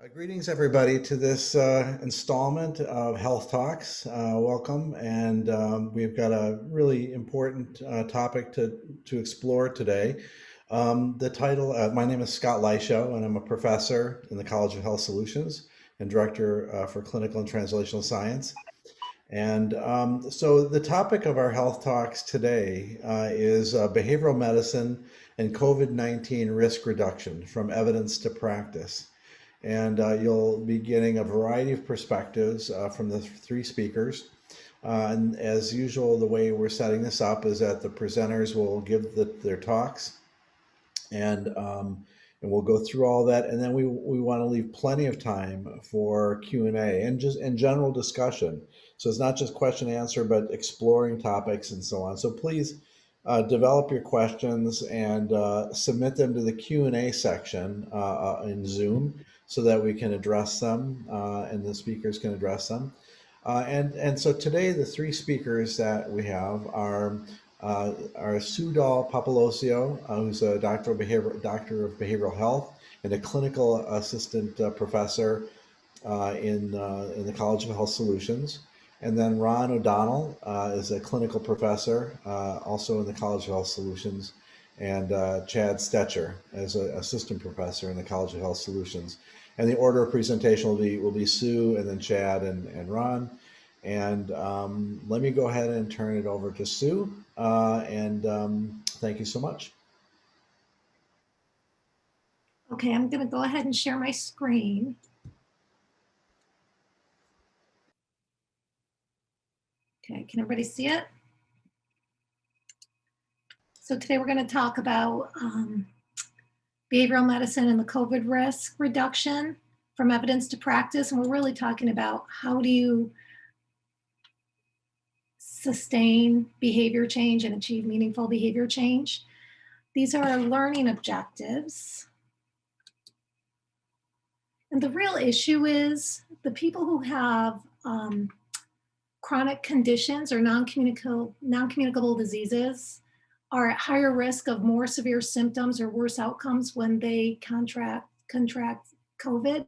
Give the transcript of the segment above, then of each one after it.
Greetings, everybody, to this installment of Health Talks. Welcome, and we've got a really important topic to explore today. The title, my name is Scott Leishow, and I'm a professor in the College of Health Solutions and director for clinical and translational science. And so the topic of our Health Talks today is behavioral medicine and COVID-19 risk reduction from evidence to practice. And you'll be getting a variety of perspectives from the three speakers. And as usual, the way we're setting this up is that the presenters will give their talks, and and we'll go through all that, and then we want to leave plenty of time for Q&A and just in general discussion. So it's not just question and answer, but exploring topics and so on. So please develop your questions and submit them to the Q&A section in Zoom so that we can address them and the speakers can address them. And so today the three speakers that we have are Sudal Papalosio, who's a doctor of behavioral health and a clinical assistant professor in the College of Health Solutions. And then Ron O'Donnell is a clinical professor also in the College of Health Solutions. And Chad Stetcher is an assistant professor in the College of Health Solutions. And the order of presentation will be Sue and then Chad and Ron. And let me go ahead and turn it over to Sue. And thank you so much. Okay, I'm going to go ahead and share my screen. Okay, can everybody see it? So today we're going to talk about behavioral medicine and the COVID risk reduction from evidence to practice. And we're really talking about how do you sustain behavior change and achieve meaningful behavior change. These are our learning objectives. And the real issue is the people who have chronic conditions or non-communicable diseases are at higher risk of more severe symptoms or worse outcomes when they contract COVID.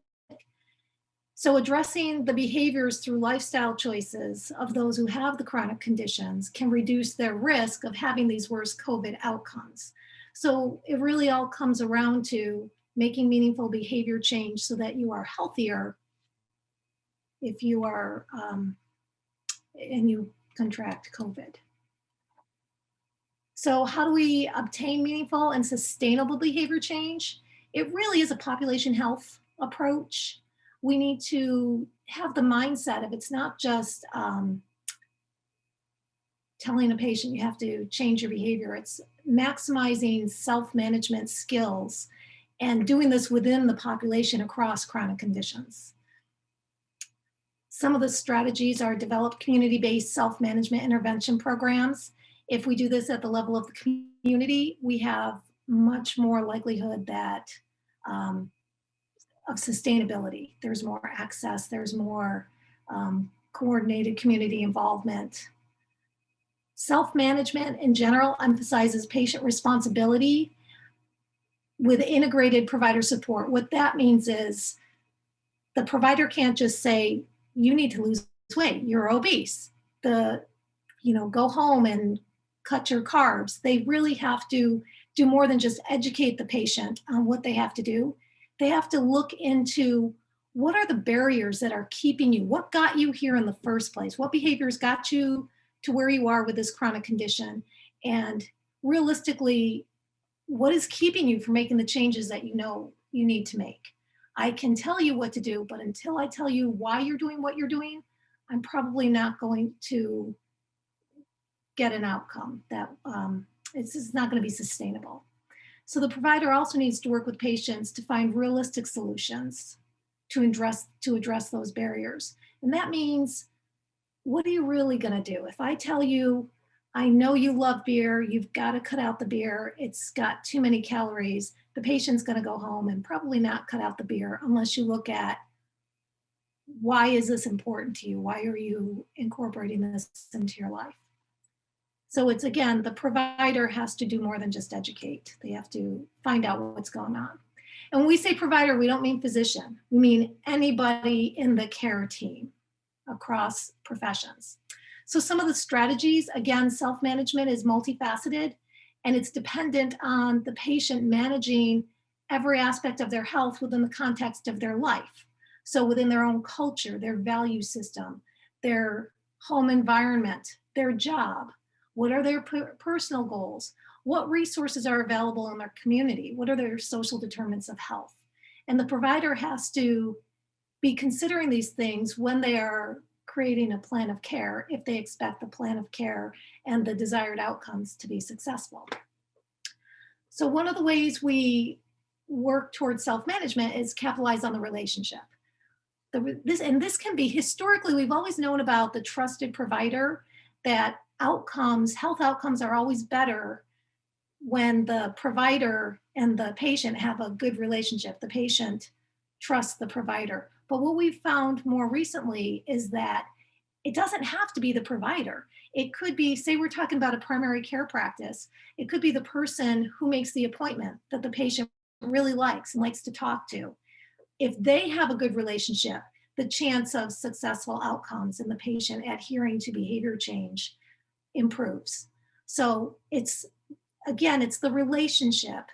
So addressing the behaviors through lifestyle choices of those who have the chronic conditions can reduce their risk of having these worse COVID outcomes. So it really all comes around to making meaningful behavior change so that you are healthier if you are and you contract COVID. So how do we obtain meaningful and sustainable behavior change? It really is a population health approach. We need to have the mindset of it's not just telling a patient you have to change your behavior. It's maximizing self-management skills and doing this within the population across chronic conditions. Some of the strategies are develop community-based self-management intervention programs. If we do this at the level of the community, we have much more likelihood that of sustainability. There's more access, there's more coordinated community involvement. Self-management in general emphasizes patient responsibility with integrated provider support. What that means is the provider can't just say, you need to lose weight, you're obese. Go home and cut your carbs. They really have to do more than just educate the patient on what they have to do. They have to look into what are the barriers that are keeping you, what got you here in the first place, what behaviors got you to where you are with this chronic condition, and realistically, what is keeping you from making the changes that you know you need to make. I can tell you what to do, but until I tell you why you're doing what you're doing, I'm probably not going to get an outcome that it's just not going to be sustainable. So the provider also needs to work with patients to find realistic solutions to address those barriers. And that means, what are you really going to do? If I tell you, I know you love beer, you've got to cut out the beer, it's got too many calories, the patient's going to go home and probably not cut out the beer unless you look at, why is this important to you? Why are you incorporating this into your life? So it's, again, the provider has to do more than just educate. They have to find out what's going on. And when we say provider, we don't mean physician. We mean anybody in the care team across professions. So some of the strategies, again, self-management is multifaceted, and it's dependent on the patient managing every aspect of their health within the context of their life. So within their own culture, their value system, their home environment, their job, what are their personal goals? What resources are available in their community? What are their social determinants of health? And the provider has to be considering these things when they are creating a plan of care, if they expect the plan of care and the desired outcomes to be successful. So one of the ways we work towards self-management is capitalize on the relationship. This can be historically, we've always known about the trusted provider, that outcomes, health outcomes are always better when the provider and the patient have a good relationship. The patient trusts the provider. But what we've found more recently is that it doesn't have to be the provider. It could be, say we're talking about a primary care practice, it could be the person who makes the appointment that the patient really likes and likes to talk to. If they have a good relationship, the chance of successful outcomes and the patient adhering to behavior change improves. So it's, again, it's the relationship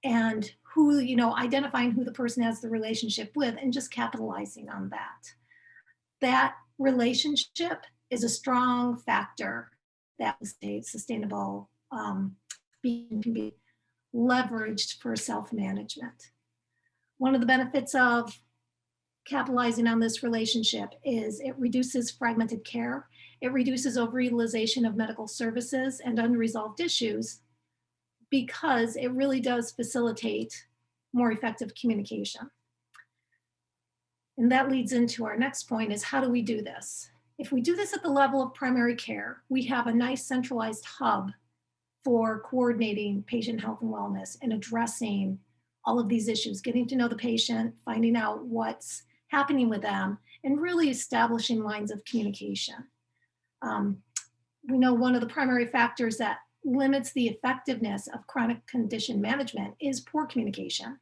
and who, identifying who the person has the relationship with and just capitalizing on that. That relationship is a strong factor that sustainable can be leveraged for self-management. One of the benefits of capitalizing on this relationship is it reduces fragmented care. It reduces overutilization of medical services and unresolved issues because it really does facilitate more effective communication. And that leads into our next point is how do we do this? If we do this at the level of primary care, we have a nice centralized hub for coordinating patient health and wellness and addressing all of these issues, getting to know the patient, finding out what's happening with them, and really establishing lines of communication. We know one of the primary factors that limits the effectiveness of chronic condition management is poor communication.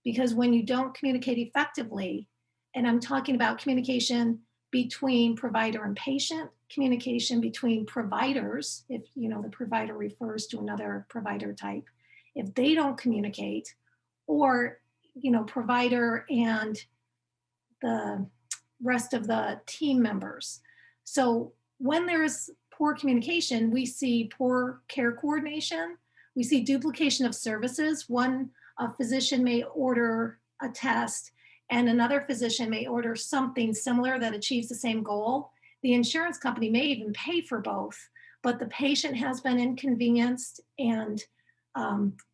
Because when you don't communicate effectively, and I'm talking about communication between provider and patient, communication between providers, if the provider refers to another provider type, if they don't communicate, or provider and the rest of the team members. So when there's poor communication, we see poor care coordination, we see duplication of services. A physician may order a test and another physician may order something similar that achieves the same goal. The insurance company may even pay for both, but the patient has been inconvenienced and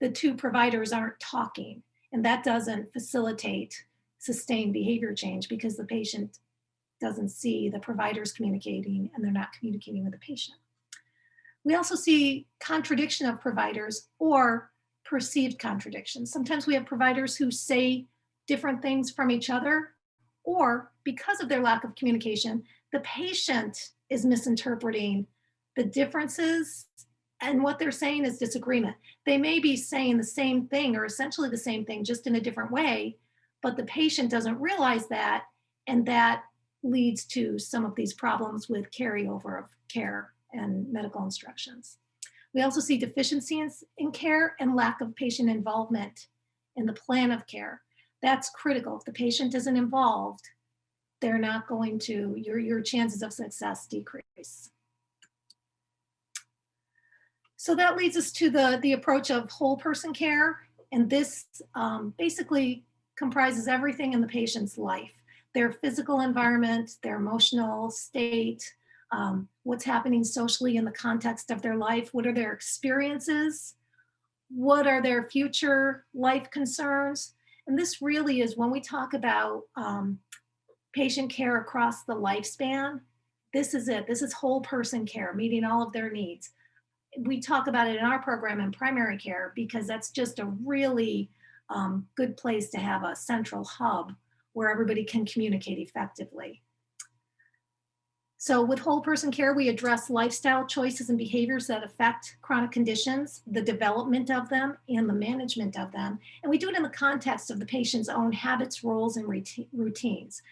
the two providers aren't talking. And that doesn't facilitate sustained behavior change because the patient doesn't see the providers communicating and they're not communicating with the patient. We also see contradiction of providers or perceived contradictions. Sometimes we have providers who say different things from each other, or because of their lack of communication, the patient is misinterpreting the differences and what they're saying is disagreement. They may be saying the same thing or essentially the same thing, just in a different way, but the patient doesn't realize that, and that leads to some of these problems with carryover of care and medical instructions. We also see deficiencies in care and lack of patient involvement in the plan of care. That's critical. If the patient isn't involved, they're not going to, your chances of success decrease. So that leads us to the approach of whole person care. And this basically comprises everything in the patient's life: their physical environment, their emotional state, what's happening socially in the context of their life, what are their experiences, what are their future life concerns. And this really is when we talk about patient care across the lifespan, this is it. This is whole person care, meeting all of their needs. We talk about it in our program in primary care because that's just a really good place to have a central hub where everybody can communicate effectively. So with whole person care, we address lifestyle choices and behaviors that affect chronic conditions, the development of them, and the management of them. And we do it in the context of the patient's own habits, roles, and routines.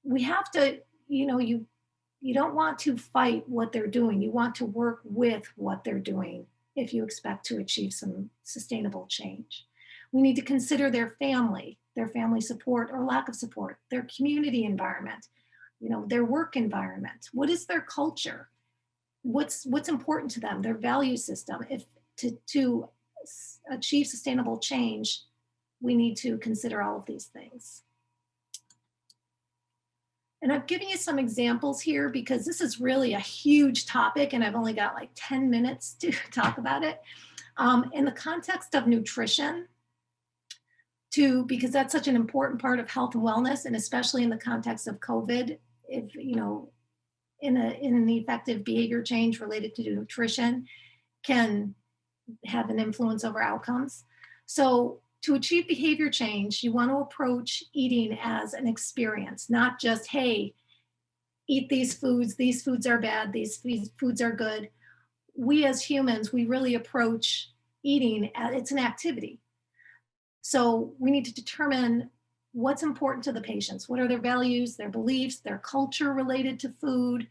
We have to, you don't want to fight what they're doing. You want to work with what they're doing if you expect to achieve some sustainable change. We need to consider their family support or lack of support, their community environment, their work environment. What is their culture? What's important to them, their value system. If to achieve sustainable change, we need to consider all of these things. And I've given you some examples here because this is really a huge topic and I've only got like 10 minutes to talk about it. In the context of nutrition, because that's such an important part of health and wellness, and especially in the context of COVID, if, in an effective behavior change related to nutrition can have an influence over outcomes. So to achieve behavior change, you want to approach eating as an experience, not just, hey, eat these foods are bad, these foods are good. We as humans, we really approach eating as it's an activity. So we need to determine what's important to the patients, what are their values, their beliefs, their culture related to food,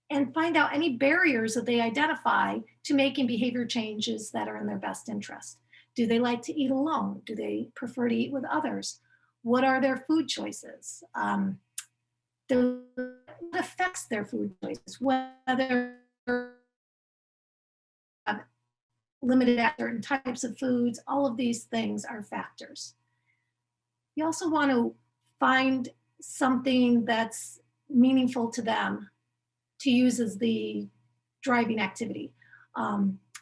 and find out any barriers that they identify to making behavior changes that are in their best interest. Do they like to eat alone? Do they prefer to eat with others? What are their food choices? What affects their food choices? Whether limited at certain types of foods, all of these things are factors. You also want to find something that's meaningful to them to use as the driving activity.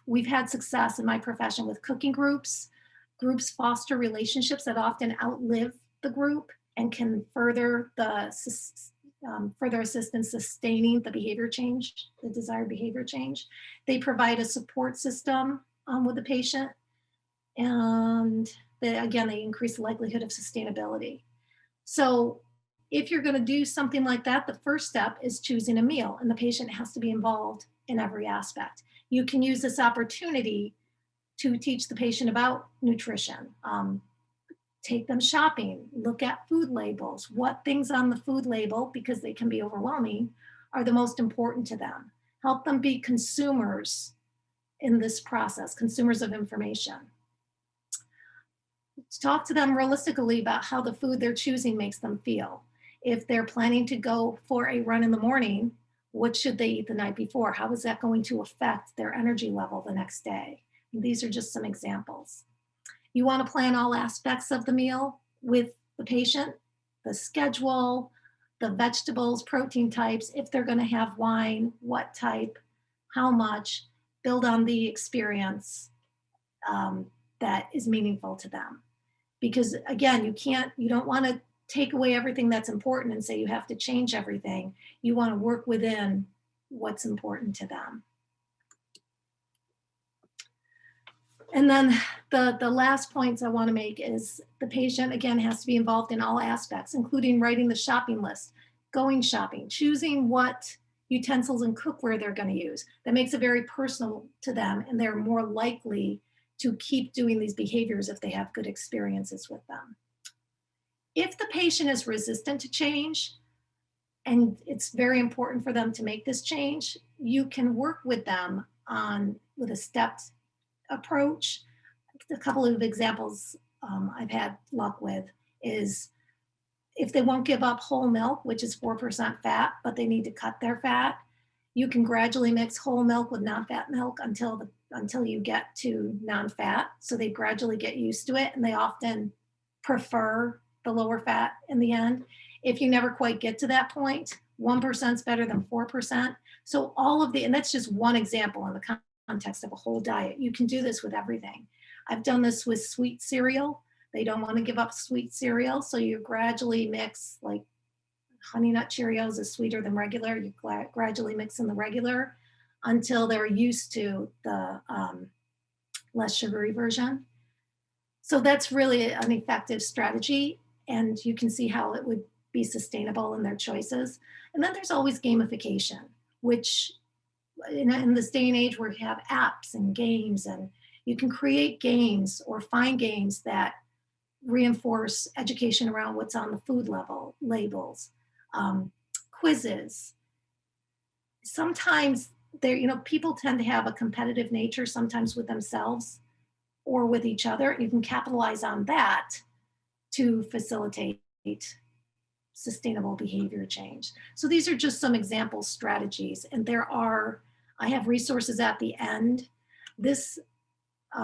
We've had success in my profession with cooking groups. Groups foster relationships that often outlive the group and can further assist in sustaining the behavior change, the desired behavior change. They provide a support system with the patient, and they increase the likelihood of sustainability. So if you're going to do something like that, the first step is choosing a meal, and the patient has to be involved in every aspect. You can use this opportunity to teach the patient about nutrition. Take them shopping, look at food labels, what things on the food label, because they can be overwhelming, are the most important to them. Help them be consumers in this process, consumers of information. Talk to them realistically about how the food they're choosing makes them feel. If they're planning to go for a run in the morning, what should they eat the night before? How is that going to affect their energy level the next day? And these are just some examples. You want to plan all aspects of the meal with the patient, the schedule, the vegetables, protein types, if they're going to have wine, what type, how much, build on the experience that is meaningful to them. Because again, you don't want to take away everything that's important and say you have to change everything. You want to work within what's important to them. And then the last points I want to make is the patient, again, has to be involved in all aspects, including writing the shopping list, going shopping, choosing what utensils and cookware they're going to use. That makes it very personal to them, and they're more likely to keep doing these behaviors if they have good experiences with them. If the patient is resistant to change, and it's very important for them to make this change, you can work with them with a stepped approach. A couple of examples I've had luck with is if they won't give up whole milk, which is 4% fat, but they need to cut their fat, you can gradually mix whole milk with non-fat milk until you get to non-fat. So they gradually get used to it, and they often prefer the lower fat in the end. If you never quite get to that point, 1% is better than 4%. So and that's just one example in the context of a whole diet. You can do this with everything. I've done this with sweet cereal. They don't want to give up sweet cereal, so you gradually mix, like Honey Nut Cheerios is sweeter than regular. You gradually mix in the regular until they're used to the less sugary version. So that's really an effective strategy, and you can see how it would be sustainable in their choices. And then there's always gamification, which in this day and age where you have apps and games, and you can create games or find games that reinforce education around what's on the food level, labels, quizzes. Sometimes people tend to have a competitive nature, sometimes with themselves or with each other. You can capitalize on that to facilitate sustainable behavior change. So these are just some example strategies, and I have resources at the end. This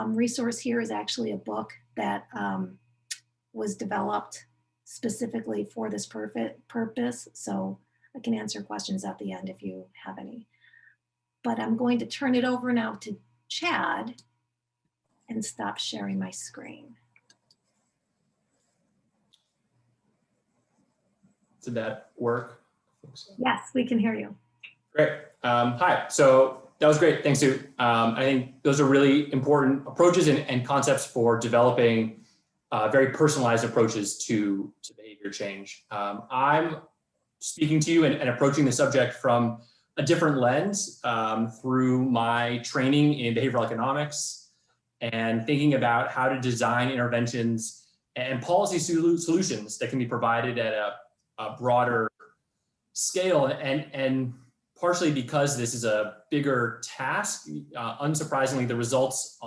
resource here is actually a book that was developed specifically for this purpose, so I can answer questions at the end if you have any. But I'm going to turn it over now to Chad and stop sharing my screen. Did that work? Yes, we can hear you. Great. Hi. So that was great. Thanks, Sue. I think those are really important approaches and concepts for developing very personalized approaches to behavior change. I'm speaking to you and approaching the subject from a different lens through my training in behavioral economics and thinking about how to design interventions and policy solutions that can be provided at a broader scale, and partially because this is a bigger task, unsurprisingly, the results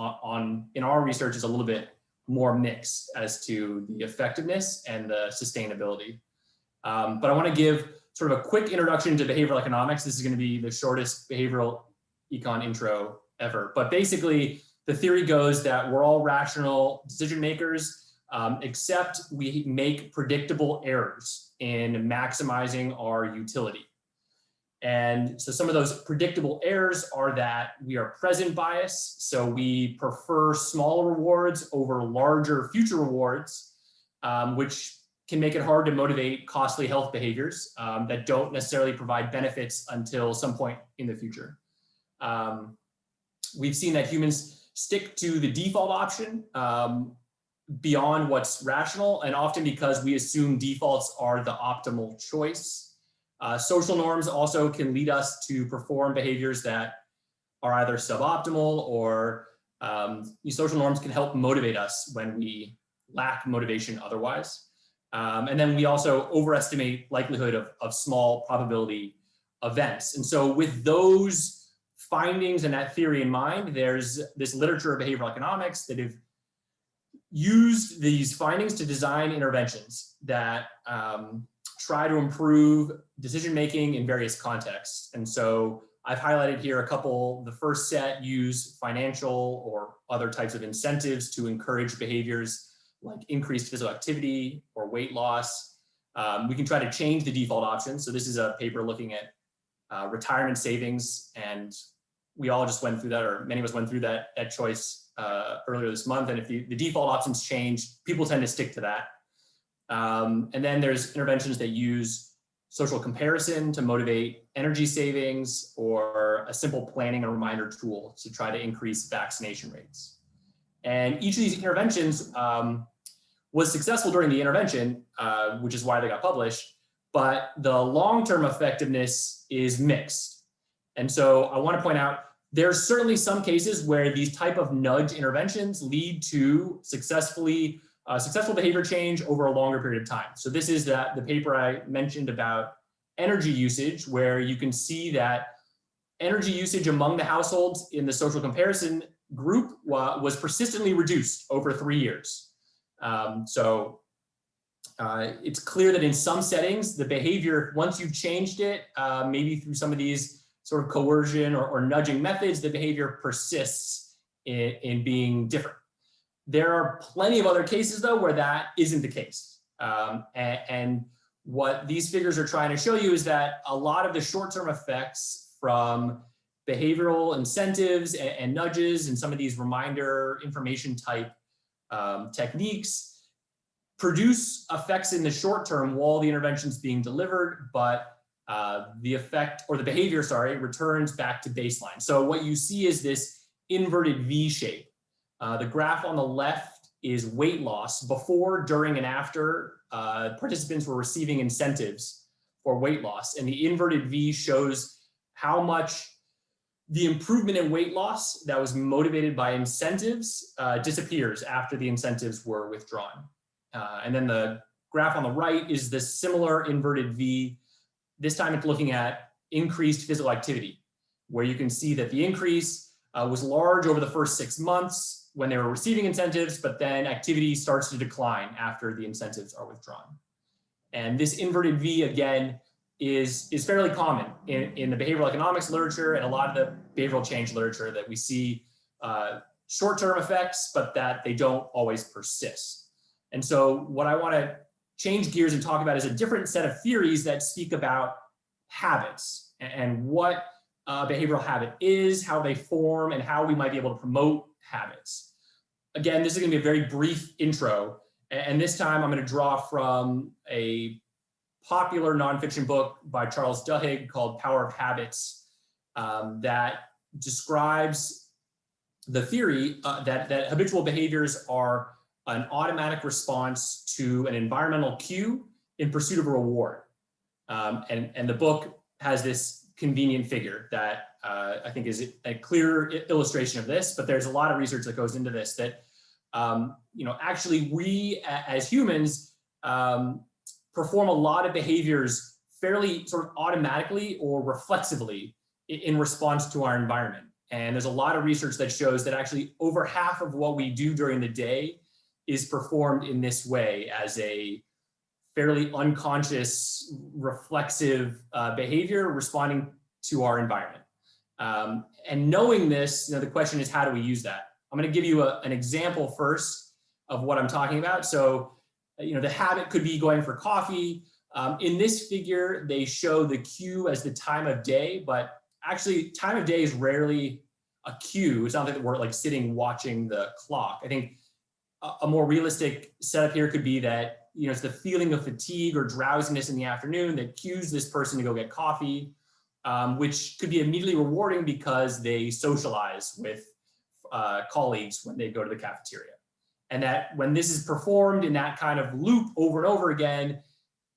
in our research is a little bit more mixed as to the effectiveness and the sustainability. But I want to give sort of a quick introduction to behavioral economics. This is going to be the shortest behavioral econ intro ever. But basically, the theory goes that we're all rational decision makers, except we make predictable errors in maximizing our utility. And so some of those predictable errors are that we are present bias. So we prefer small rewards over larger future rewards, which can make it hard to motivate costly health behaviors that don't necessarily provide benefits until some point in the future. We've seen that humans stick to the default option beyond what's rational, and often because we assume defaults are the optimal choice. Social norms also can lead us to perform behaviors that are either suboptimal, or these social norms can help motivate us when we lack motivation otherwise. And then we also overestimate likelihood of small probability events. And so with those findings and that theory in mind, there's this literature of behavioral economics that have used these findings to design interventions that try to improve decision-making in various contexts. And so I've highlighted here a couple. The first set use financial or other types of incentives to encourage behaviors like increased physical activity or weight loss. We can try to change the default option. So this is a paper looking at retirement savings, and we all just went through that, or many of us went through that choice earlier this month. And if the default options change, people tend to stick to that. And then there's interventions that use social comparison to motivate energy savings, or a simple planning and reminder tool to try to increase vaccination rates. And each of these interventions was successful during the intervention, which is why they got published, but the long-term effectiveness is mixed. And so I want to point out, there's certainly some cases where these type of nudge interventions lead to successful behavior change over a longer period of time. So this is the paper I mentioned about energy usage, where you can see that energy usage among the households in the social comparison group was persistently reduced over 3 years. It's clear that in some settings, the behavior, once you've changed it, maybe through some of these sort of coercion or nudging methods, the behavior persists in being different. There are plenty of other cases, though, where that isn't the case. And what these figures are trying to show you is that a lot of the short-term effects from behavioral incentives and nudges and some of these reminder information type techniques produce effects in the short term while the intervention is being delivered, but the effect, or the behavior, returns back to baseline. So what you see is this inverted V shape. The graph on the left is weight loss before, during, and after participants were receiving incentives for weight loss. And the inverted V shows how much the improvement in weight loss that was motivated by incentives disappears after the incentives were withdrawn. And then the graph on the right is the similar inverted V. This time it's looking at increased physical activity, where you can see that the increase was large over the first 6 months when they were receiving incentives, but then activity starts to decline after the incentives are withdrawn. And this inverted V, again, is fairly common in the behavioral economics literature and a lot of the behavioral change literature, that we see short-term effects, but that they don't always persist. And so what I want to change gears and talk about is a different set of theories that speak about habits and what behavioral habit is, how they form, and how we might be able to promote habits. Again, this is going to be a very brief intro, and this time I'm going to draw from a popular nonfiction book by Charles Duhigg called Power of Habits, that describes the theory that habitual behaviors are an automatic response to an environmental cue in pursuit of a reward. And the book has this convenient figure that I think is a clear illustration of this, but there's a lot of research that goes into this, that actually we as humans perform a lot of behaviors fairly sort of automatically or reflexively in response to our environment. And there's a lot of research that shows that actually over half of what we do during the day is performed in this way, as a fairly unconscious, reflexive behavior responding to our environment. And knowing this, the question is, how do we use that? I'm going to give you an example first of what I'm talking about. So, the habit could be going for coffee. In this figure, they show the cue as the time of day, but actually time of day is rarely a cue. It's not that we're like sitting watching the clock. I think a more realistic setup here could be that, it's the feeling of fatigue or drowsiness in the afternoon that cues this person to go get coffee, which could be immediately rewarding because they socialize with colleagues when they go to the cafeteria. And that when this is performed in that kind of loop over and over again,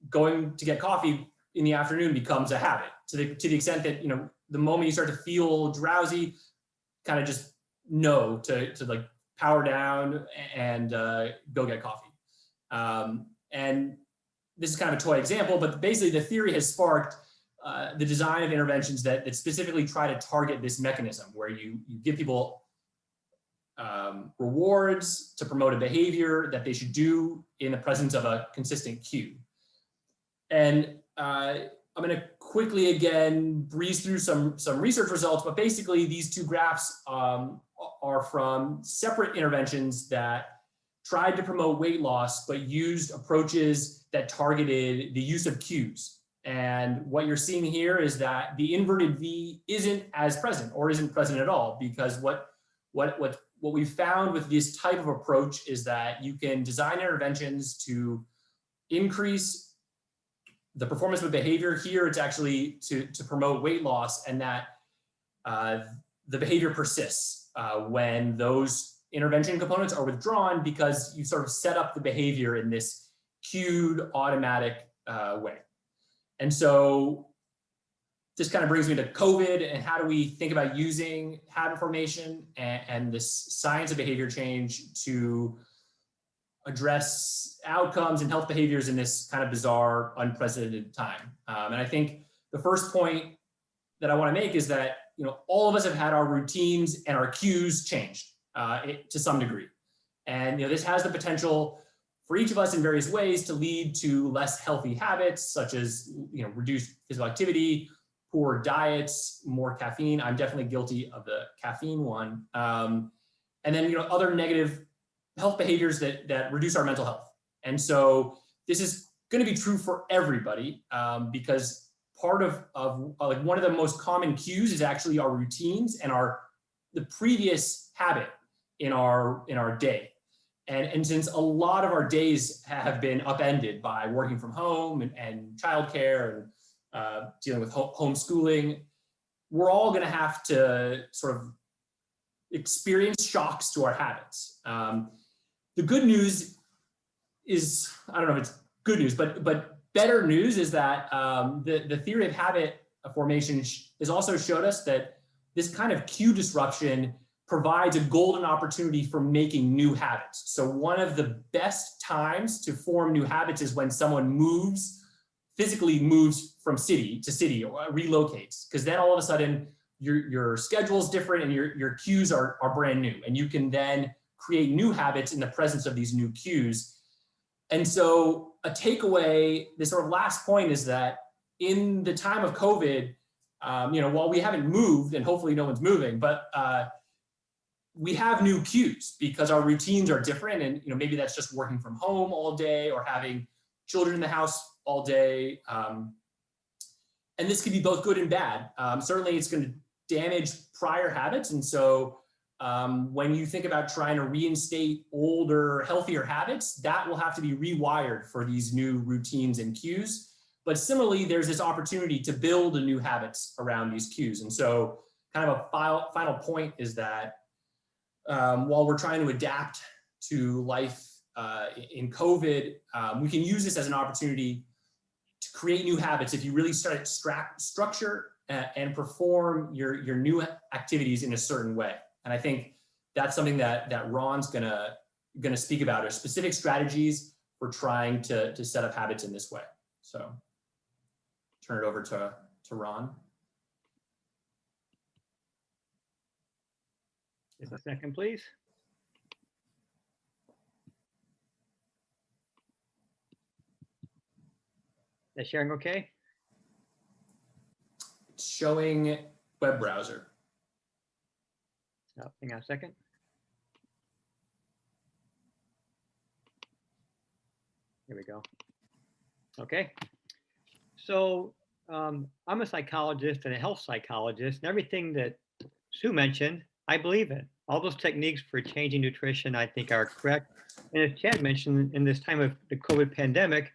going to get coffee in the afternoon becomes a habit, to the extent that, the moment you start to feel drowsy, kind of just know to like power down and go get coffee. And this is kind of a toy example, but basically the theory has sparked the design of interventions that specifically try to target this mechanism, where you give people rewards to promote a behavior that they should do in the presence of a consistent cue. And I'm going to quickly again breeze through some research results, but basically these two graphs are from separate interventions that tried to promote weight loss, but used approaches that targeted the use of cues. And what you're seeing here is that the inverted V isn't as present, or isn't present at all, because what we found with this type of approach is that you can design interventions to increase the performance of a behavior. Here it's actually to promote weight loss, and that the behavior persists when those intervention components are withdrawn, because you sort of set up the behavior in this cued automatic way. And so this kind of brings me to COVID and how do we think about using habit formation and this science of behavior change to address outcomes and health behaviors in this kind of bizarre, unprecedented time. And I think the first point that I want to make is that, all of us have had our routines and our cues changed to some degree. And, this has the potential for each of us in various ways to lead to less healthy habits, such as, reduced physical activity, poor diets, more caffeine. I'm definitely guilty of the caffeine one. And then, other negative health behaviors that reduce our mental health. And so this is going to be true for everybody, because part of like one of the most common cues is actually our routines and the previous habit in our day. And since a lot of our days have been upended by working from home and childcare and dealing with homeschooling, we're all going to have to sort of experience shocks to our habits. The good news is, I don't know if it's good news, but better news is that the theory of habit formation has also showed us that this kind of cue disruption provides a golden opportunity for making new habits. So one of the best times to form new habits is when someone physically moves from city to city or relocates, because then all of a sudden your schedule is different and your cues are brand new, and you can then create new habits in the presence of these new cues. And so a takeaway, this sort of last point, is that in the time of COVID, while we haven't moved, and hopefully no one's moving, but we have new cues because our routines are different. And maybe that's just working from home all day or having children in the house all day. And this can be both good and bad. Certainly it's going to damage prior habits. And so when you think about trying to reinstate older, healthier habits, that will have to be rewired for these new routines and cues. But similarly, there's this opportunity to build new habits around these cues. And so kind of a final point is that while we're trying to adapt to life in COVID, we can use this as an opportunity to create new habits if you really start to structure and perform your new activities in a certain way. And I think that's something that Ron's gonna speak about, are specific strategies for trying to set up habits in this way. So turn it over to Ron. Just a second, please. Is sharing okay? It's showing web browser. Oh, hang on a second. Here we go. Okay. So I'm a psychologist and a health psychologist, and everything that Sue mentioned, I believe in. All those techniques for changing nutrition, I think, are correct. And as Chad mentioned, in this time of the COVID pandemic,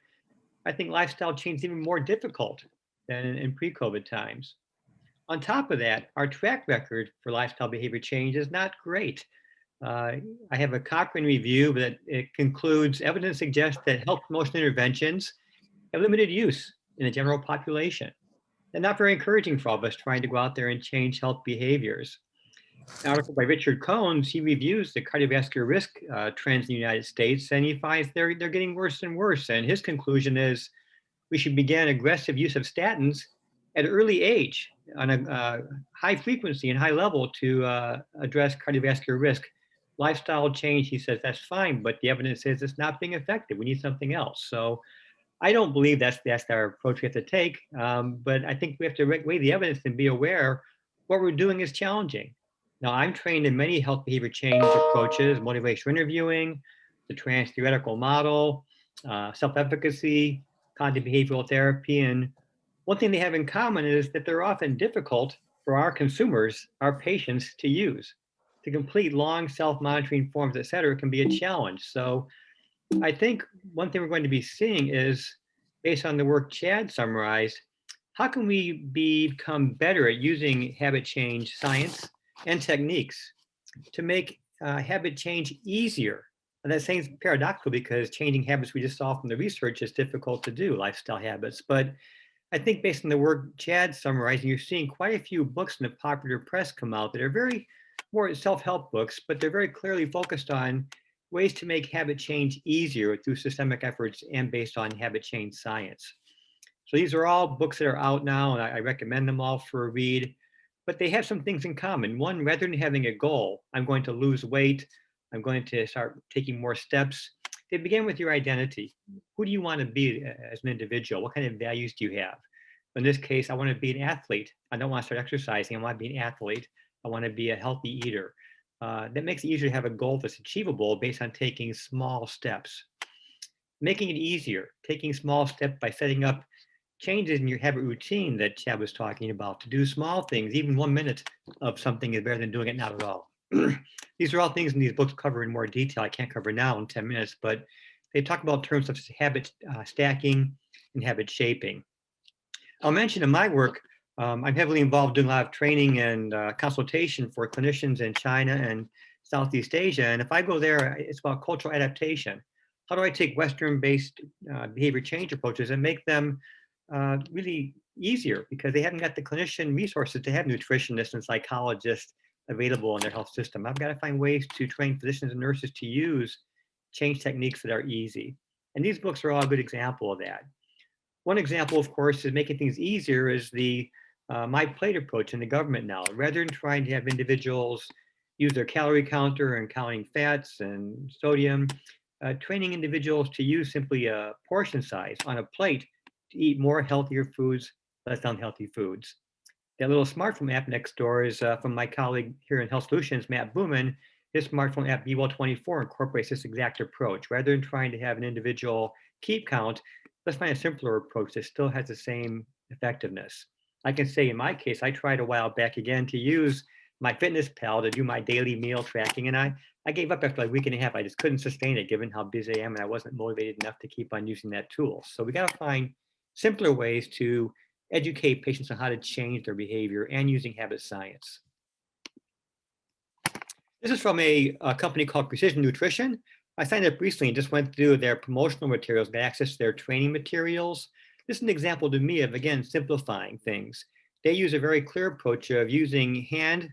I think lifestyle change is even more difficult than in pre-COVID times. On top of that, our track record for lifestyle behavior change is not great. I have a Cochrane review that it concludes evidence suggests that health promotion interventions have limited use in the general population. And not very encouraging for all of us trying to go out there and change health behaviors. An article by Richard Cohns, he reviews the cardiovascular risk trends in the United States, and he finds they're getting worse and worse. And his conclusion is we should begin aggressive use of statins at an early age on a high frequency and high level to address cardiovascular risk. Lifestyle change, he says, that's fine, but the evidence says it's not being effective. We need something else. So I don't believe that's our approach we have to take, but I think we have to weigh the evidence and be aware what we're doing is challenging. Now, I'm trained in many health behavior change approaches, motivational interviewing, the trans-theoretical model, self-efficacy, cognitive behavioral therapy. And one thing they have in common is that they're often difficult for our consumers, our patients, to use. To complete long self-monitoring forms, et cetera, can be a challenge. So I think one thing we're going to be seeing is, based on the work Chad summarized, how can we become better at using habit change science and techniques to make habit change easier? And that seems paradoxical because changing habits we just saw from the research is difficult to do, lifestyle habits. But I think based on the work Chad summarized, you're seeing quite a few books in the popular press come out that are very more self-help books, but they're very clearly focused on ways to make habit change easier through systemic efforts and based on habit change science. So these are all books that are out now, and I recommend them all for a read, but they have some things in common. One, rather than having a goal, I'm going to lose weight, I'm going to start taking more steps, they begin with your identity. Who do you want to be as an individual? What kind of values do you have? In this case, I want to be an athlete. I don't want to start exercising, I want to be an athlete. I want to be a healthy eater. That makes it easier to have a goal that's achievable based on taking small steps. Making it easier, taking small steps by setting up changes in your habit routine that Chad was talking about, to do small things. Even 1 minute of something is better than doing it not at all. These are all things in these books cover in more detail. I can't cover now in 10 minutes, but they talk about terms such as habit stacking and habit shaping. I'll mention in my work, I'm heavily involved in a lot of training and consultation for clinicians in China and Southeast Asia. And if I go there, it's about cultural adaptation. How do I take Western-based behavior change approaches and make them really easier, because they haven't got the clinician resources to have nutritionists and psychologists available in their health system. I've got to find ways to train physicians and nurses to use change techniques that are easy. And these books are all a good example of that. One example, of course, is making things easier is the My Plate approach in the government now. Rather than trying to have individuals use their calorie counter and counting fats and sodium, training individuals to use simply a portion size on a plate to eat more healthier foods, less unhealthy foods. That little smartphone app next door is from my colleague here in Health Solutions, Matt Blumen. His smartphone app, BeWell24, incorporates this exact approach. Rather than trying to have an individual keep count, let's find a simpler approach that still has the same effectiveness. I can say in my case, I tried a while back again to use my MyFitnessPal to do my daily meal tracking, and I gave up after like a week and a half. I just couldn't sustain it given how busy I am, and I wasn't motivated enough to keep on using that tool. So we got to find simpler ways to educate patients on how to change their behavior and using habit science. This is from a company called Precision Nutrition. I signed up recently and just went through their promotional materials, got access to their training materials. This is an example to me of, again, simplifying things. They use a very clear approach of using hand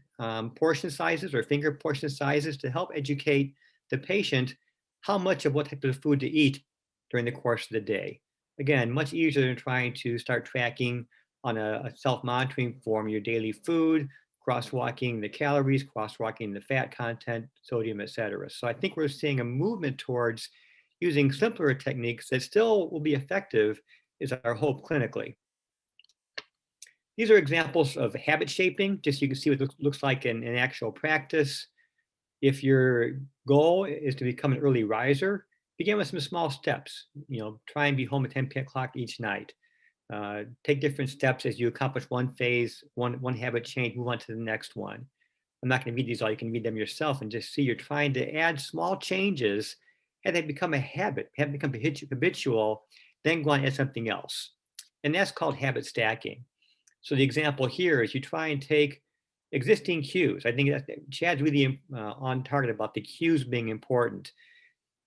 portion sizes or finger portion sizes to help educate the patient how much of what type of food to eat during the course of the day. Again, much easier than trying to start tracking on a self-monitoring form your daily food, crosswalking the calories, crosswalking the fat content, sodium, et cetera. So I think we're seeing a movement towards using simpler techniques that still will be effective, is our hope clinically. These are examples of habit shaping, just so you can see what it looks like in actual practice. If your goal is to become an early riser, begin with some small steps. Try and be home at 10 o'clock each night. Take different steps as you accomplish one phase, one habit change, move on to the next one. I'm not going to read these all. You can read them yourself and just see you're trying to add small changes, and they become a habit, have become habitual, then go on and add something else. And that's called habit stacking. So the example here is you try and take existing cues. I think that Chad's really on target about the cues being important.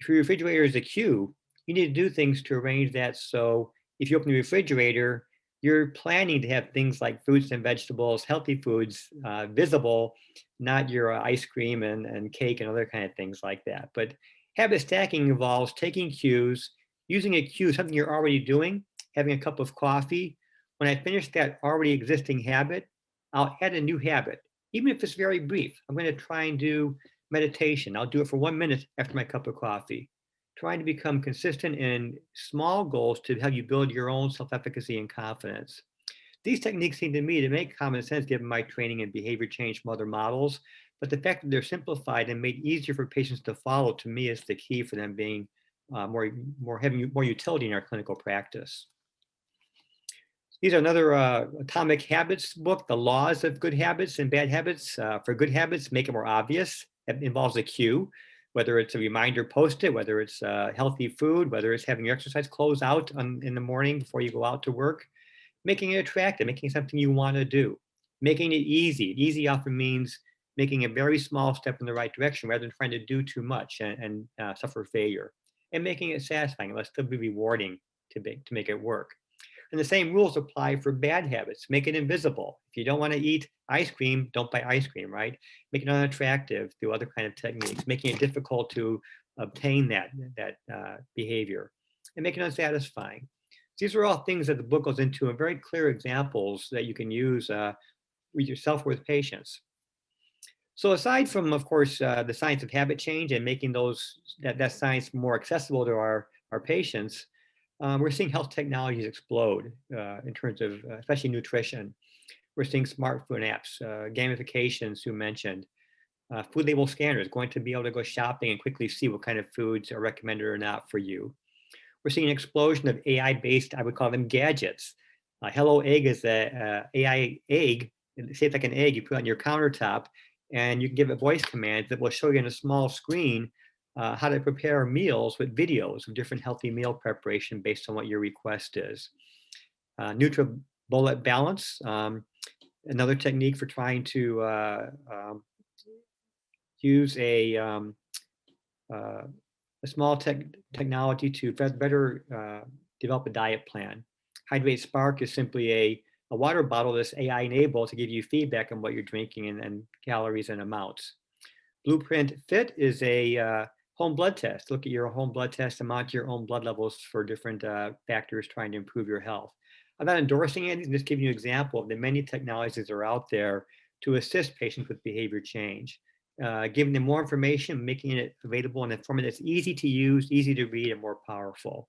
If your refrigerator is a cue, you need to do things to arrange that so if you open the refrigerator, you're planning to have things like fruits and vegetables, healthy foods, visible, not your ice cream and cake and other kind of things like that. But habit stacking involves taking cues, using a cue, something you're already doing, having a cup of coffee. When I finish that already existing habit, I'll add a new habit, even if it's very brief. I'm going to try and do meditation. I'll do it for 1 minute after my cup of coffee. Trying to become consistent in small goals to help you build your own self-efficacy and confidence. These techniques seem to me to make common sense given my training in behavior change from other models, but the fact that they're simplified and made easier for patients to follow, to me, is the key for them being having more utility in our clinical practice. These are another Atomic Habits book, The Laws of Good Habits and Bad Habits. For good habits, make it more obvious. It involves a cue, whether it's a reminder post-it, whether it's healthy food, whether it's having your exercise clothes out in the morning before you go out to work. Making it attractive, making it something you want to do. Making it easy. Easy often means making a very small step in the right direction rather than trying to do too much and suffer failure. And making it satisfying. It must still be rewarding to make it work. And the same rules apply for bad habits. Make it invisible. If you don't want to eat ice cream, don't buy ice cream, right? Make it unattractive through other kind of techniques, making it difficult to obtain that behavior, and make it unsatisfying. These are all things that the book goes into and very clear examples that you can use with yourself or with patients. So aside from, of course, the science of habit change and making that science more accessible to our patients, we're seeing health technologies explode in terms of especially nutrition. We're seeing smartphone apps, gamification, Sue mentioned, food label scanners, going to be able to go shopping and quickly see what kind of foods are recommended or not for you. We're seeing an explosion of AI-based, I would call them gadgets. Hello Egg is a AI egg, shaped like an egg you put on your countertop, and you can give it voice commands that will show you on a small screen how to prepare meals with videos of different healthy meal preparation based on what your request is. NutriBullet Balance, another technique for trying to use a small technology to better develop a diet plan. Hydrate Spark is simply a water bottle that's AI enabled to give you feedback on what you're drinking and calories and amounts. Blueprint Fit is a home blood test. Look at your home blood test and monitor your own blood levels for different factors trying to improve your health. I'm not endorsing it, I'm just giving you an example of the many technologies that are out there to assist patients with behavior change. Giving them more information, making it available in a format that's easy to use, easy to read, and more powerful.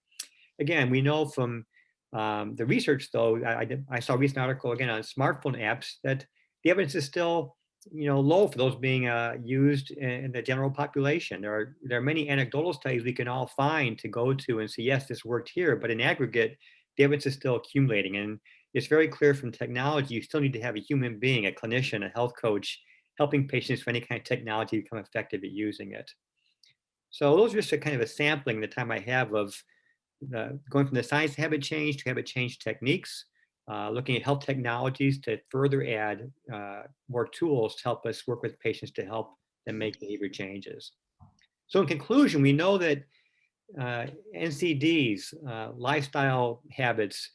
Again, we know from the research, though, I saw a recent article again on smartphone apps that the evidence is still, low for those being used in the general population. There are many anecdotal studies we can all find to go to and say, yes, this worked here, but in aggregate, the evidence is still accumulating. And it's very clear from technology, you still need to have a human being, a clinician, a health coach, helping patients for any kind of technology become effective at using it. So those are just a kind of a sampling the time I have of going from the science of habit change to habit change techniques, looking at health technologies to further add more tools to help us work with patients to help them make behavior changes. So in conclusion, we know that NCDs, lifestyle habits,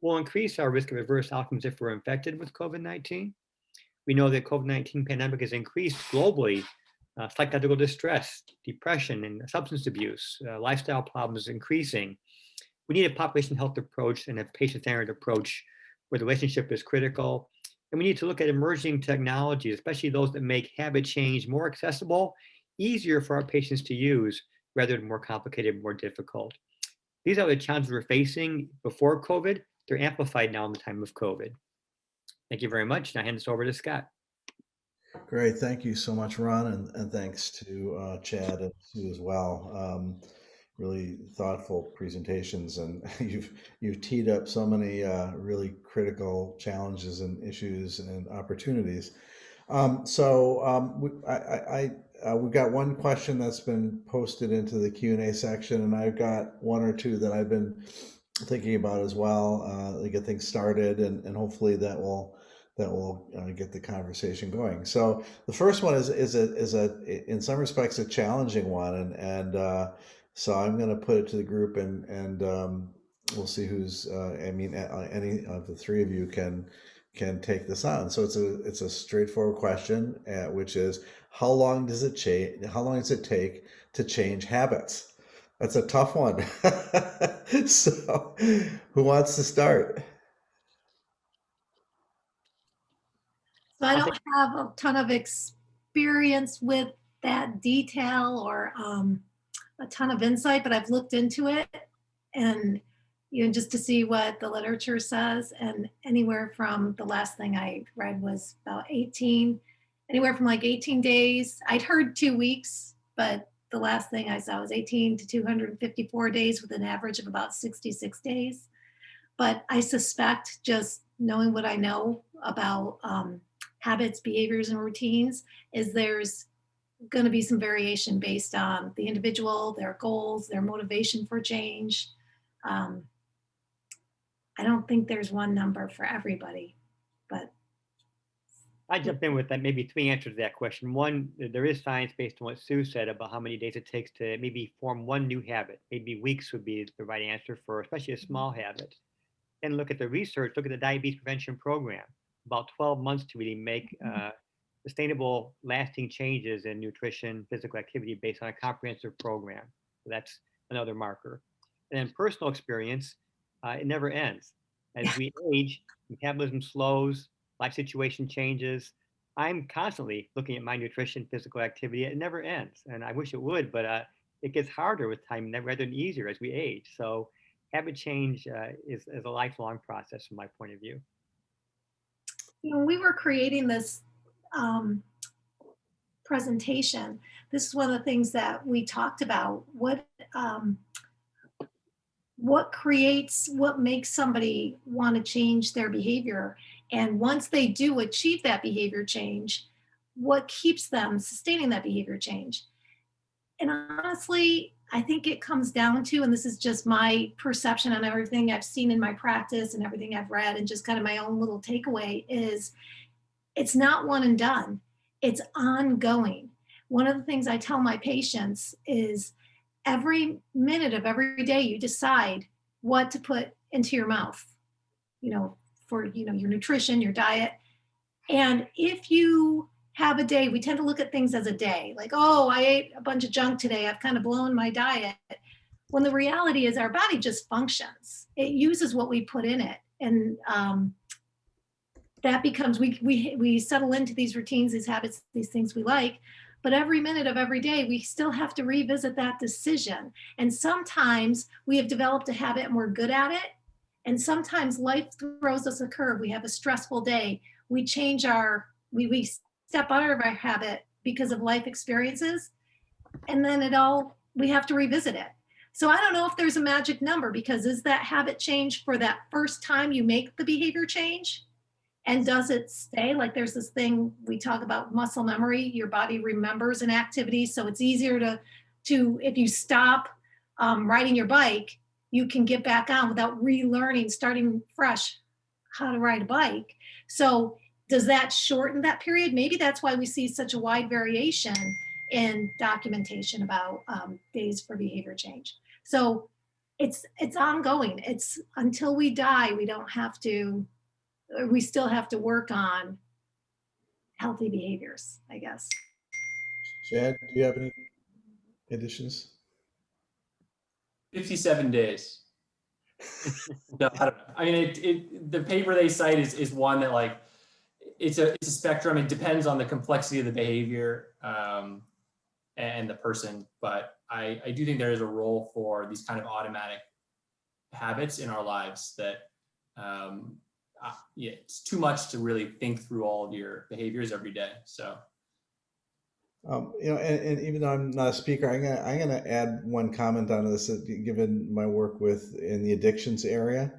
will increase our risk of adverse outcomes if we're infected with COVID-19. We know that COVID-19 pandemic has increased globally psychological distress, depression, and substance abuse, lifestyle problems increasing. We need a population health approach and a patient-centered approach where the relationship is critical. And we need to look at emerging technologies, especially those that make habit change more accessible, easier for our patients to use, rather than more complicated, more difficult. These are the challenges we're facing before COVID. They're amplified now in the time of COVID. Thank you very much. And I hand this over to Scott. Great. Thank you so much, Ron. And thanks to Chad and Sue as well. Really thoughtful presentations, and you've teed up so many really critical challenges and issues and opportunities. We've got one question that's been posted into the Q&A section, and I've got one or two that I've been thinking about as well to get things started, and hopefully that will get the conversation going. So the first one is in some respects a challenging one, and so I'm going to put it to the group, and we'll see who's. Any of the three of you can take this on. So it's a straightforward question, which is how long does it take to change habits? That's a tough one. So who wants to start? So I don't have a ton of experience with that detail or a ton of insight, but I've looked into it, and just to see what the literature says, and anywhere from, the last thing I read was about anywhere from like 18 days. I'd heard 2 weeks, but the last thing I saw was 18 to 254 days with an average of about 66 days. But I suspect, just knowing what I know about habits, behaviors, and routines, is there's going to be some variation based on the individual, their goals, their motivation for change. I don't think there's one number for everybody, but. I jump in with that, maybe 3 answers to that question. One, there is science based on what Sue said about how many days it takes to maybe form one new habit. Maybe weeks would be the right answer for especially a small habit. And look at the research, look at the diabetes prevention program, about 12 months to really make sustainable, lasting changes in nutrition, physical activity based on a comprehensive program. So that's another marker. And then personal experience, it never ends. As we age, metabolism slows, life situation changes. I'm constantly looking at my nutrition, physical activity. It never ends. And I wish it would, but it gets harder with time rather than easier as we age. So habit change is a lifelong process from my point of view. When we were creating this presentation, this is one of the things that we talked about. What makes somebody want to change their behavior? And once they do achieve that behavior change, what keeps them sustaining that behavior change? And honestly, I think it comes down to, and this is just my perception on everything I've seen in my practice and everything I've read, and just kind of my own little takeaway, is it's not one and done. It's ongoing. One of the things I tell my patients is every minute of every day you decide what to put into your mouth, you know, for, you know, your nutrition, your diet. And if you have a day, we tend to look at things as a day, like, oh, I ate a bunch of junk today, I've kind of blown my diet. When the reality is our body just functions. It uses what we put in it. And that becomes, we settle into these routines, these habits, these things we like. But every minute of every day, we still have to revisit that decision. And sometimes we have developed a habit and we're good at it. And sometimes life throws us a curve. We have a stressful day. We change we step out of our habit because of life experiences. And then we have to revisit it. So I don't know if there's a magic number, because is that habit change for that first time you make the behavior change? And does it stay? Like there's this thing we talk about, muscle memory. Your body remembers an activity. So it's easier to if you stop riding your bike, you can get back on without relearning, starting fresh, how to ride a bike. So does that shorten that period? Maybe that's why we see such a wide variation in documentation about days for behavior change. So it's ongoing. It's until we die, we still have to work on healthy behaviors, I guess. Chad, do you have any additions? 57 days. No, I don't know. I mean, the paper they cite is one that, like, it's a spectrum. It depends on the complexity of the behavior and the person. But I do think there is a role for these kind of automatic habits in our lives that it's too much to really think through all of your behaviors every day. So. And even though I'm not a speaker, I'm gonna add one comment on this, given my work in the addictions area,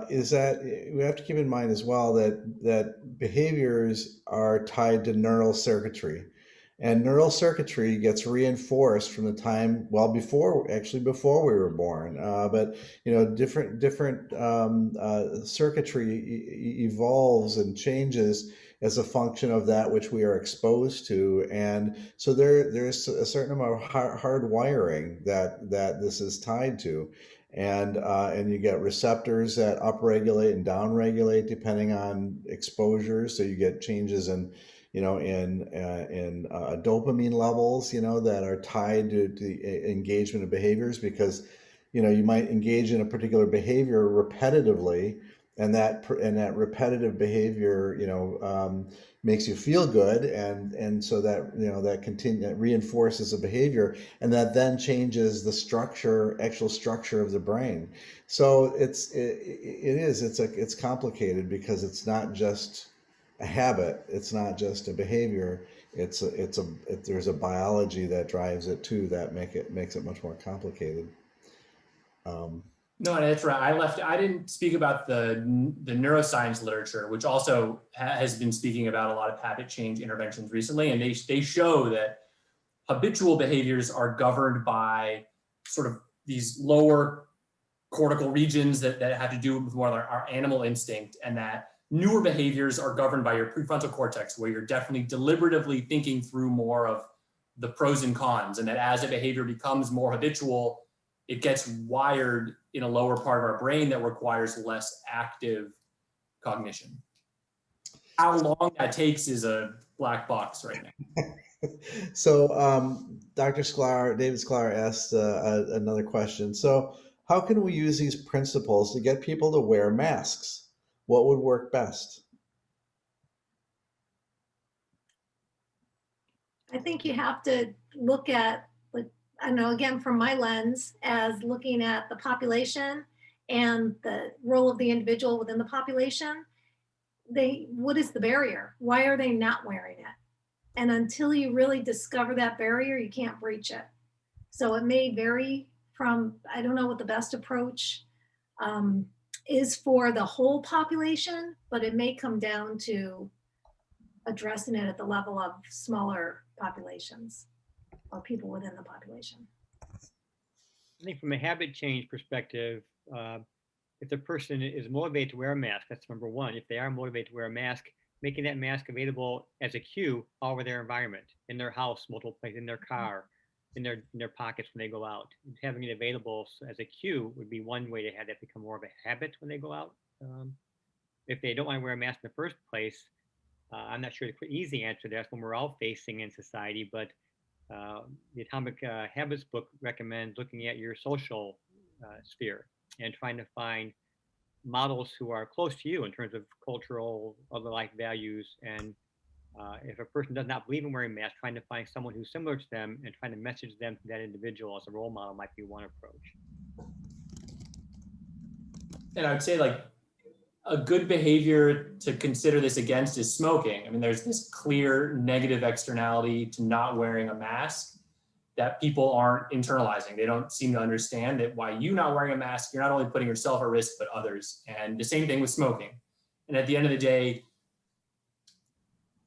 is that we have to keep in mind as well that behaviors are tied to neural circuitry, and neural circuitry gets reinforced from the time before we were born. But different circuitry evolves and changes as a function of that which we are exposed to. And so there's a certain amount of hard wiring that this is tied to. And you get receptors that upregulate and downregulate depending on exposure. So you get changes in dopamine levels, that are tied to the engagement of behaviors, because you might engage in a particular behavior repetitively, and that repetitive behavior makes you feel good, and so that that reinforces a behavior, and that then changes the actual structure of the brain. So it's complicated, because it's not just a habit, it's not just a behavior, there's a biology that drives it too, that makes it much more complicated. No, that's right. I didn't speak about the neuroscience literature, which also has been speaking about a lot of habit change interventions recently. And they show that habitual behaviors are governed by sort of these lower cortical regions that have to do with more of our animal instinct, and that newer behaviors are governed by your prefrontal cortex, where you're definitely deliberatively thinking through more of the pros and cons. And that as a behavior becomes more habitual, it gets wired in a lower part of our brain that requires less active cognition. How long that takes is a black box right now. So David Sklar asked another question. So how can we use these principles to get people to wear masks? What would work best? I think you have to look at, like, I know, again, from my lens, as looking at the population and the role of the individual within the population. What is the barrier? Why are they not wearing it? And until you really discover that barrier, you can't breach it. So it may vary from, I don't know what the best approach is for the whole population, but it may come down to addressing it at the level of smaller populations or people within the population. I think from a habit change perspective, if the person is motivated to wear a mask, that's number one. If they are motivated to wear a mask, making that mask available as a cue all over their environment, in their house, multiple places, in their car, in their pockets when they go out. Having it available as a cue would be one way to have that become more of a habit when they go out. If they don't want to wear a mask in the first place, I'm not sure the easy answer to that's when we're all facing in society, but the Atomic Habits book recommends looking at your social sphere and trying to find models who are close to you in terms of cultural, other life values. And if a person does not believe in wearing masks, trying to find someone who's similar to them and trying to message them to that individual as a role model might be one approach. And I would say like a good behavior to consider this against is smoking. I mean, there's this clear negative externality to not wearing a mask that people aren't internalizing. They don't seem to understand that by you not wearing a mask, you're not only putting yourself at risk, but others. And the same thing with smoking. And at the end of the day,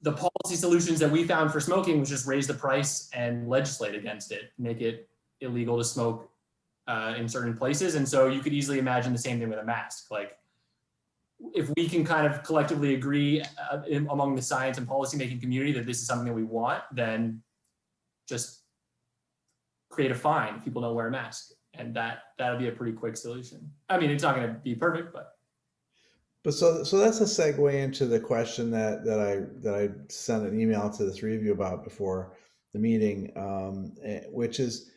the policy solutions that we found for smoking was just raise the price and legislate against it, make it illegal to smoke in certain places. And so you could easily imagine the same thing with a mask. Like, if we can kind of collectively agree among the science and policymaking community that this is something that we want, then just create a fine if people don't wear a mask. And that'll be a pretty quick solution. I mean, it's not going to be perfect, but so that's a segue into the question that I sent an email to the three of you about before the meeting, which is,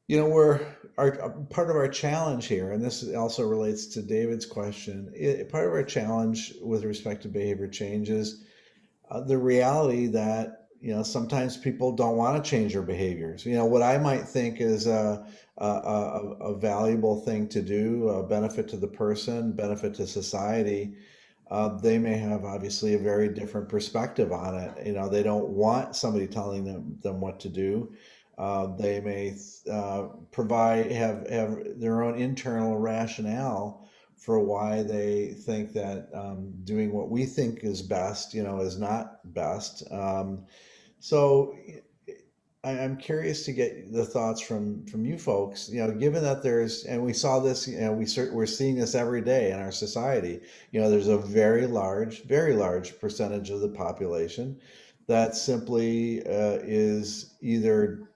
you know, part of our challenge here, and this also relates to David's question. Part of our challenge with respect to behavior change is the reality that, you know, sometimes people don't want to change their behaviors. You know, what I might think is a valuable thing to do, a benefit to the person, benefit to society. They may have obviously a very different perspective on it. You know, they don't want somebody telling them what to do. They may have their own internal rationale for why they think that doing what we think is best, you know, is not best. So I'm curious to get the thoughts from you folks. You know, given that and we saw this, you know, we're seeing this every day in our society. You know, there's a very large percentage of the population that simply is either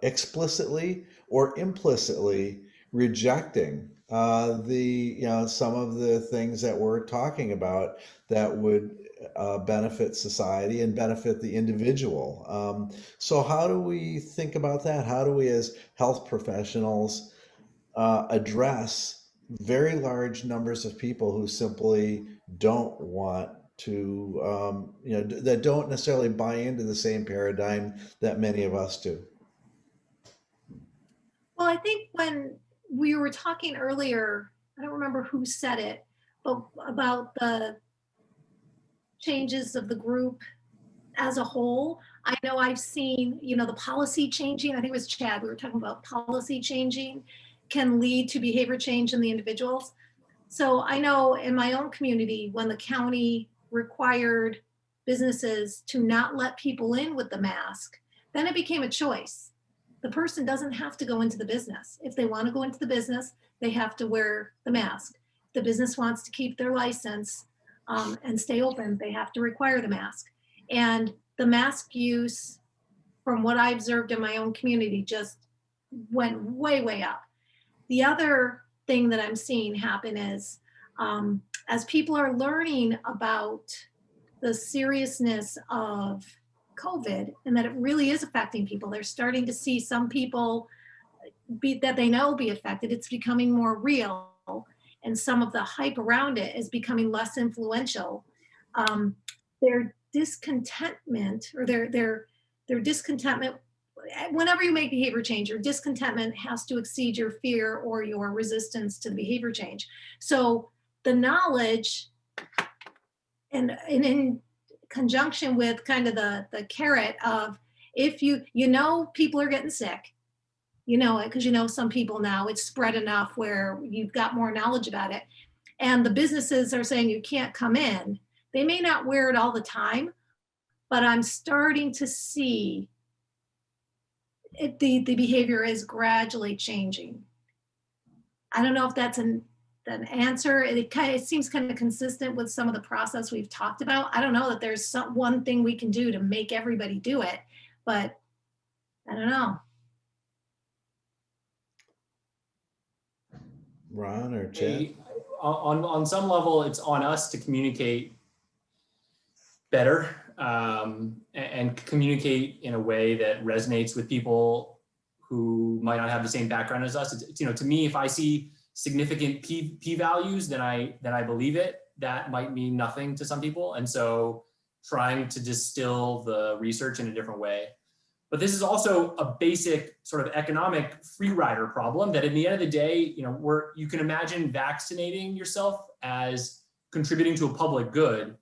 explicitly or implicitly rejecting some of the things that we're talking about that would benefit society and benefit the individual. So how do we think about that? How do we as health professionals address very large numbers of people who simply don't want to, that don't necessarily buy into the same paradigm that many of us do? Well, I think when we were talking earlier, I don't remember who said it, but about the changes of the group as a whole. I know I've seen, you know, the policy changing. I think it was Chad. We were talking about policy changing can lead to behavior change in the individuals. So I know in my own community, when the county required businesses to not let people in with the mask, then it became a choice. The person doesn't have to go into the business. If they want to go into the business, they have to wear the mask. If the business wants to keep their license and stay open, they have to require the mask. And the mask use, from what I observed in my own community, just went way, way up. The other thing that I'm seeing happen is as people are learning about the seriousness of COVID and that it really is affecting people, they're starting to see some people that they know be affected. It's becoming more real, and some of the hype around it is becoming less influential. Their discontentment, or their discontentment, whenever you make behavior change, your discontentment has to exceed your fear or your resistance to the behavior change. So the knowledge, and in conjunction with kind of the carrot of, if you know people are getting sick, you know it because you know some people now, it's spread enough where you've got more knowledge about it, and the businesses are saying you can't come in. They may not wear it all the time, but I'm starting to see the behavior is gradually changing. I don't know if that's answer. It seems kind of consistent with some of the process we've talked about. I don't know that there's one thing we can do to make everybody do it, but I don't know. Ron or Chad? On some level, it's on us to communicate better and communicate in a way that resonates with people who might not have the same background as us. It's, to me, if I see significant p values, then I believe it. That might mean nothing to some people, and so trying to distill the research in a different way. But this is also a basic sort of economic free rider problem that, at the end of the day, you can imagine vaccinating yourself as contributing to a public good.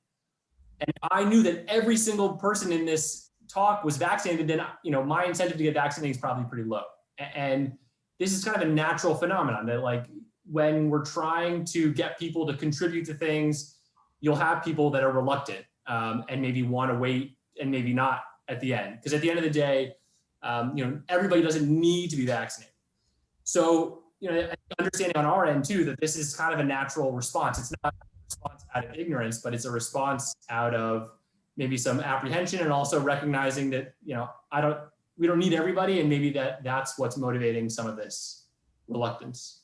And if I knew that every single person in this talk was vaccinated, then my incentive to get vaccinated is probably pretty low. And this is kind of a natural phenomenon that, like, when we're trying to get people to contribute to things, you'll have people that are reluctant and maybe want to wait and maybe not at the end. Because at the end of the day, everybody doesn't need to be vaccinated. So, understanding on our end too, that this is kind of a natural response. It's not a response out of ignorance, but it's a response out of maybe some apprehension, and also recognizing that, we don't need everybody, and maybe that's what's motivating some of this reluctance.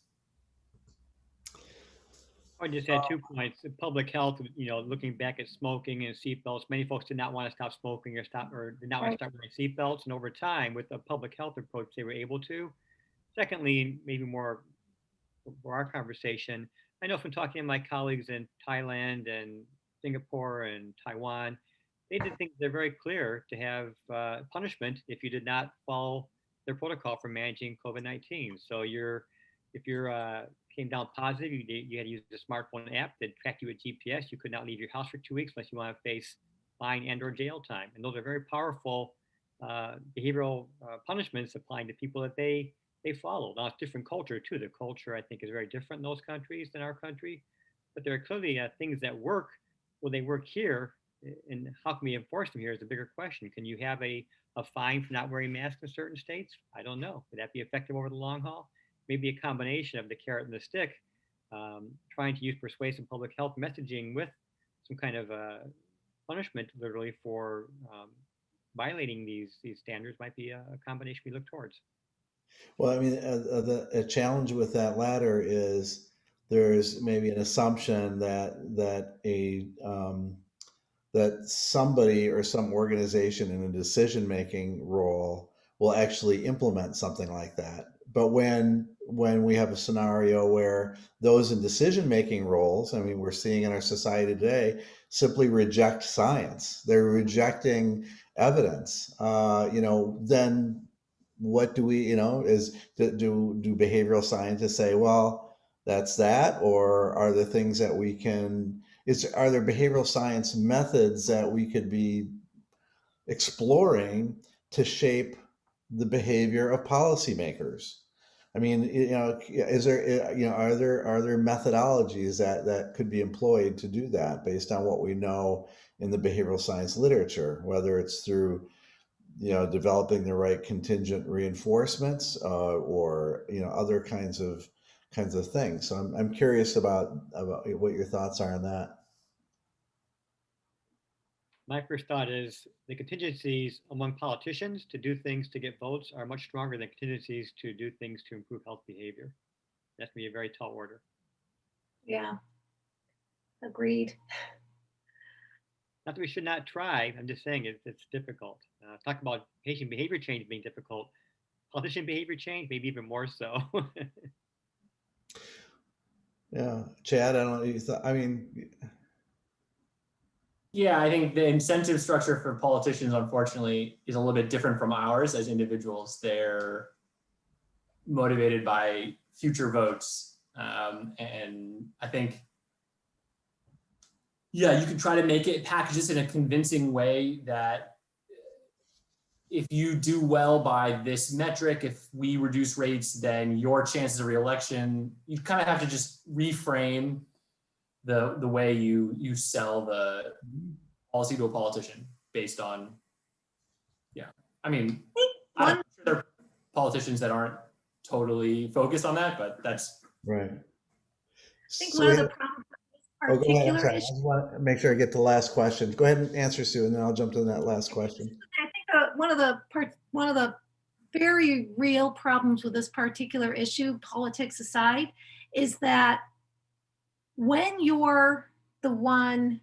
I just had 2 points. Public health, looking back at smoking and seatbelts, many folks did not want to stop smoking or did not want to start wearing seatbelts. And over time, with a public health approach, they were able to. Secondly, maybe more for our conversation, I know from talking to my colleagues in Thailand and Singapore and Taiwan, they did things that are very clear to have punishment if you did not follow their protocol for managing COVID-19. So if you're came down positive, you had to use the smartphone app that tracked you with GPS. You could not leave your house for 2 weeks unless you want to face fine and/or jail time. And those are very powerful behavioral punishments applying to people that they follow. Now, it's different culture too. The culture, I think, is very different in those countries than our country. But there are clearly things that work. Will they work here? And how can we enforce them here is a bigger question. Can you have a fine for not wearing masks in certain states? I don't know. Would that be effective over the long haul? Maybe a combination of the carrot and the stick, trying to use persuasive public health messaging with some kind of punishment, literally, for violating these standards might be a combination we look towards. Well, I mean, a challenge with that latter is there's maybe an assumption that somebody or some organization in a decision-making role will actually implement something like that. But when we have a scenario where those in decision-making roles, I mean, we're seeing in our society today, simply reject science, they're rejecting evidence, then what do we, do behavioral scientists say, well, that's that? Or are there things that we can, are there behavioral science methods that we could be exploring to shape the behavior of policymakers? I mean, is there, are there methodologies that could be employed to do that based on what we know in the behavioral science literature, whether it's through, developing the right contingent reinforcements or, other kinds of things. So I'm curious about what your thoughts are on that. My first thought is the contingencies among politicians to do things to get votes are much stronger than contingencies to do things to improve health behavior. That's going to be a very tall order. Yeah, agreed. Not that we should not try. I'm just saying it's difficult. Talk about patient behavior change being difficult. Politician behavior change, maybe even more so. Yeah, Chad, I don't know. You thought, I mean. Yeah, I think the incentive structure for politicians, unfortunately, is a little bit different from ours as individuals. They're motivated by future votes. And I think, yeah, you can try to make it, package this in a convincing way that if you do well by this metric, if we reduce rates, then your chances of re-election, you kind of have to just reframe the way you sell the policy to a politician based on, I mean, I'm sure there are politicians that aren't totally focused on that, but that's right. think So one we of the have, problems with this oh, go ahead. I'm particular sorry. I issue, just want to make sure I get to the last question. Go ahead and answer, Sue, and then I'll jump to that last question. I think one of the very real problems with this particular issue, politics aside, is that when you're the one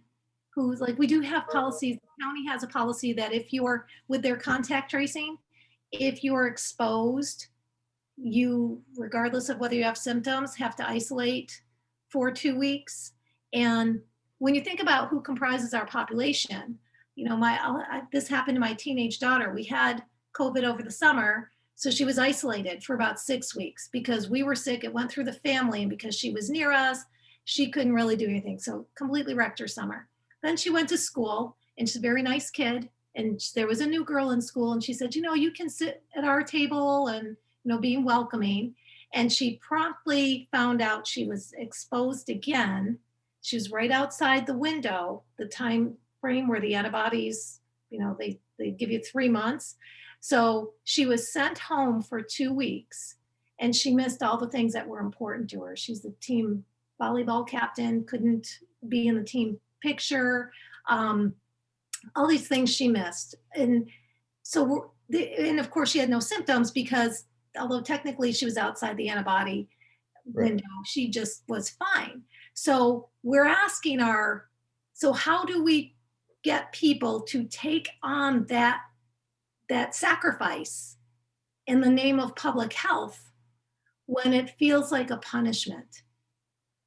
who's like, we do have policies, the county has a policy that if you're with their contact tracing, if you're exposed, you, regardless of whether you have symptoms, have to isolate for 2 weeks. And when you think about who comprises our population, you know, this happened to my teenage daughter. We had COVID over the summer, so she was isolated for about 6 weeks because we were sick. It went through the family, and because she was near us, she couldn't really do anything. So completely wrecked her summer. Then she went to school, and she's a very nice kid. And there was a new girl in school, and she said, you know, you can sit at our table, and you know, being welcoming. And she promptly found out she was exposed again. She was right outside the window, the time frame where the antibodies, you know, they give you 3 months. So she was sent home for 2 weeks, and she missed all the things that were important to her. She's the team volleyball captain, couldn't be in the team picture, all these things she missed. And so, and of course she had no symptoms because although technically she was outside the antibody window, she just was fine. So we're asking so how do we get people to take on that sacrifice in the name of public health when it feels like a punishment?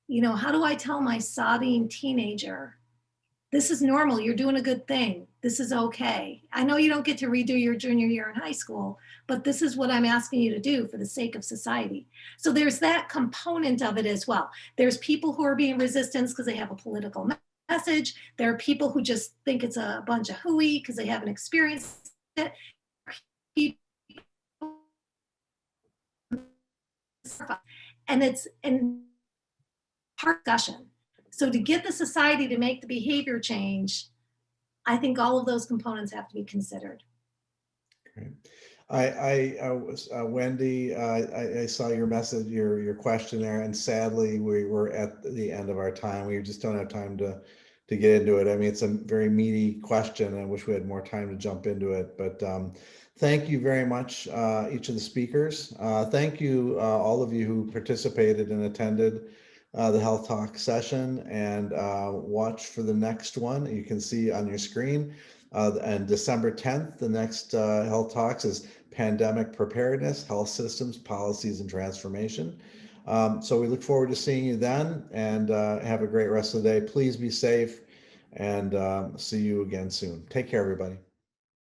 You know, how do I tell my sobbing teenager, this is normal, you're doing a good thing, this is okay. I know you don't get to redo your junior year in high school, but this is what I'm asking you to do for the sake of society. So there's that component of it as well. There's people who are being resistant because they have a political message. There are people who just think it's a bunch of hooey because they haven't experienced it. And it's in hard discussion. So to get the society to make the behavior change, I think all of those components have to be considered. Great. I was Wendy. I saw your message, your question there, and sadly, we were at the end of our time. We just don't have time to get into it. I mean, it's a very meaty question. I wish we had more time to jump into it. But thank you very much, each of the speakers. Thank you, all of you who participated and attended the Health Talk session, and watch for the next one. You can see on your screen. And December 10th, the next Health Talks is Pandemic Preparedness, Health Systems, Policies, and Transformation. So we look forward to seeing you then, and have a great rest of the day. Please be safe, and see you again soon. Take care, everybody.